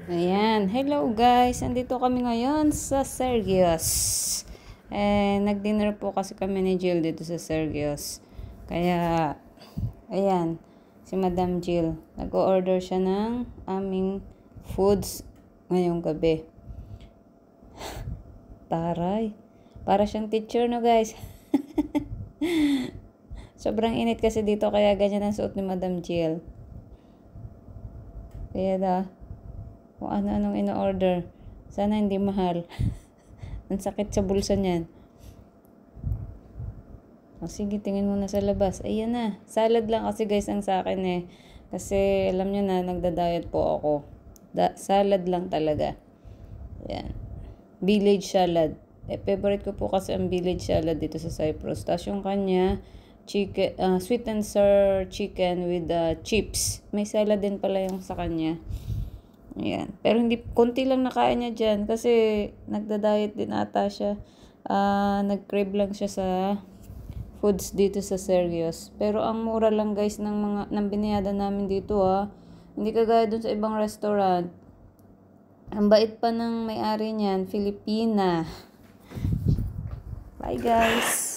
Ayan, hello guys, andito kami ngayon sa Sergios. Nag-dinner po kasi kami ni Jill dito sa Sergios. Kaya, ayan, si Madam Jill, nag-order siya ng aming foods ngayong gabi. Taray, para siyang teacher no guys. Sobrang init kasi dito kaya ganyan ang suot ni Madam Jill. Kaya kung ano-anong ino-order. Sana hindi mahal. Ang sakit sa bulsa niyan. O sige, tingin muna sa labas. Ayan na. Salad lang kasi guys ang sa akin eh. Kasi alam nyo na, nagda-diet po ako. Salad lang talaga. Ayan. Village salad. Favorite ko po kasi ang village salad dito sa Cyprus. Tapos yung kanya, chicken, sweet and sour chicken with chips. May salad din pala yung sa kanya. Ayan. Pero hindi, konti lang nakain niya dyan kasi nagda-diet din ata siya. Nag-crave lang siya sa foods dito sa Sergios. Pero ang mura lang guys ng biniyada namin dito Hindi kagaya dun sa ibang restaurant. Ang bait pa ng may-ari niyan, Filipina. Bye guys!